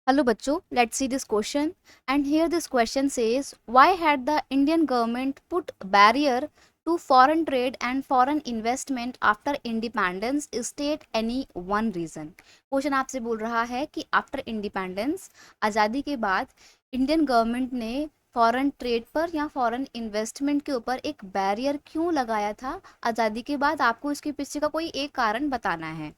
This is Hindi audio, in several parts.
Hello bachcho, let's see this question. And here this question says, why had the Indian government put barrier to foreign trade and foreign investment after independence? State any one reason. Question आपसे बोल रहा है कि आफ्टर इंडिपेंडेंस, आज़ादी के बाद इंडियन गवर्नमेंट ने फॉरेन ट्रेड पर या फॉरेन इन्वेस्टमेंट के ऊपर एक बैरियर क्यों लगाया था आज़ादी के बाद। आपको इसके पीछे का कोई एक कारण बताना है।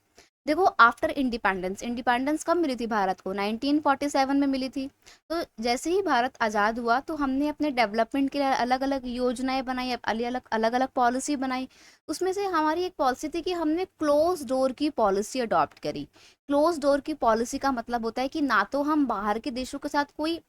देखो, आफ्टर इंडिपेंडेंस, इंडिपेंडेंस कब मिली थी भारत को? 1947 में मिली थी। तो जैसे ही भारत आज़ाद हुआ तो हमने अपने डेवलपमेंट के लिए अलग अलग योजनाएं बनाई, अलग अलग पॉलिसी बनाई। उसमें से हमारी एक पॉलिसी थी कि हमने क्लोज डोर की पॉलिसी अडॉप्ट करी। क्लोज डोर की पॉलिसी का मतलब होता है कि ना तो हम बाहर के देशों के साथ कोई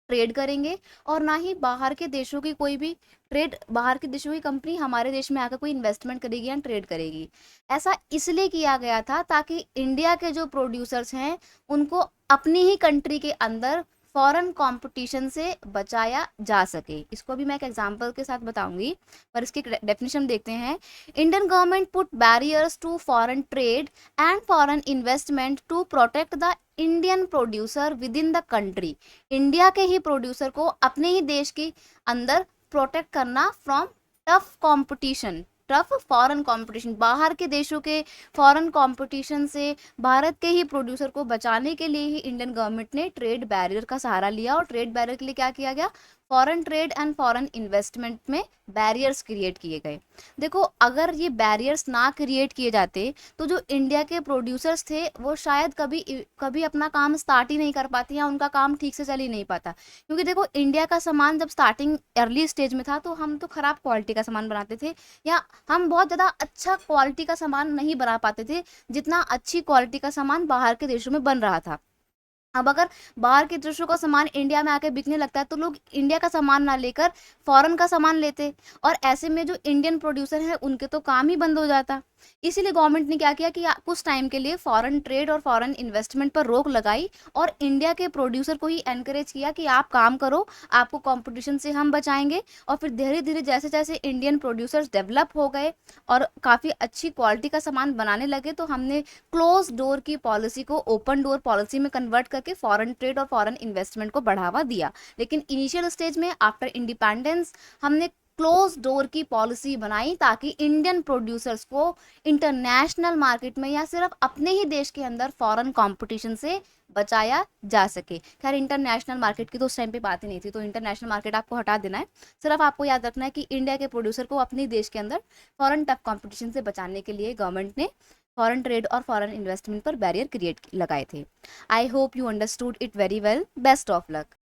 ट्रेड करेंगे और ना ही बाहर के देशों की कोई भी ट्रेड, बाहर के देशों की कंपनी हमारे देश में आकर कोई इन्वेस्टमेंट करेगी या ट्रेड करेगी। ऐसा इसलिए किया गया था ताकि इंडिया के जो प्रोड्यूसर्स हैं उनको अपनी ही कंट्री के अंदर फॉरेन कंपटीशन से बचाया जा सके। इसको भी मैं एक एग्जांपल के साथ बताऊंगी, पर इसकी डेफिनेशन देखते हैं। Indian government put barriers to foreign trade and foreign investment to protect the Indian producer within the country. India के ही प्रोड्यूसर को अपने ही देश के अंदर प्रोटेक्ट करना from tough competition, tough foreign competition, बाहर के देशों के फॉरेन कंपटीशन से भारत के ही प्रोड्यूसर को बचाने के लिए ही इंडियन गवर्नमेंट ने ट्रेड बैरियर का सहारा लिया। और ट्रेड बैरियर के लिए क्या किया गया? Foreign trade and foreign investment में बैरियर्स क्रिएट किए गए। देखो, अगर ये बैरियर्स ना क्रिएट किए जाते तो जो इंडिया के प्रोड्यूसर्स थे वो शायद कभी कभी अपना काम स्टार्ट ही नहीं कर पाते या उनका काम ठीक से चल ही नहीं पाता। क्योंकि देखो, इंडिया का सामान जब स्टार्टिंग अर्ली स्टेज में था तो हम तो खराब क्वालिटी का सामान बनाते थे, या हम बहुत ज़्यादा अच्छा क्वालिटी का सामान नहीं बना पाते थे जितना अच्छी क्वालिटी का सामान बाहर के देशों में बन रहा था। अब अगर बाहर के देशों का सामान इंडिया में आके बिकने लगता है तो लोग इंडिया का सामान ना लेकर फॉरेन का सामान लेते, और ऐसे में जो इंडियन प्रोड्यूसर हैं उनके तो काम ही बंद हो जाता। इसीलिए गवर्नमेंट ने क्या किया कि कुछ टाइम के लिए फॉरेन ट्रेड और फॉरेन इन्वेस्टमेंट पर रोक लगाई और इंडिया के प्रोड्यूसर को ही एनकरेज किया कि आप काम करो, आपको कंपटीशन से हम बचाएंगे। और फिर धीरे धीरे जैसे जैसे इंडियन प्रोड्यूसर्स डेवलप हो गए और काफ़ी अच्छी क्वालिटी का सामान बनाने लगे तो हमने क्लोज डोर की पॉलिसी को ओपन डोर पॉलिसी में कन्वर्ट करके फॉरेन ट्रेड और फॉरेन इन्वेस्टमेंट को बढ़ावा दिया। लेकिन इनिशियल स्टेज में आफ्टर इंडिपेंडेंस हमने क्लोज डोर की पॉलिसी बनाई ताकि इंडियन प्रोड्यूसर्स को इंटरनेशनल मार्केट में या सिर्फ अपने ही देश के अंदर फॉरेन कंपटीशन से बचाया जा सके। खैर, इंटरनेशनल मार्केट की तो उस टाइम पे बात ही नहीं थी, तो इंटरनेशनल मार्केट आपको हटा देना है। सिर्फ आपको याद रखना है कि इंडिया के प्रोड्यूसर को अपने देश के अंदर फॉरेन टफ कंपटीशन से बचाने के लिए गवर्नमेंट ने फॉरेन ट्रेड और फॉरेन इन्वेस्टमेंट पर बैरियर क्रिएट लगाए थे। I hope you understood it very well. Best of luck.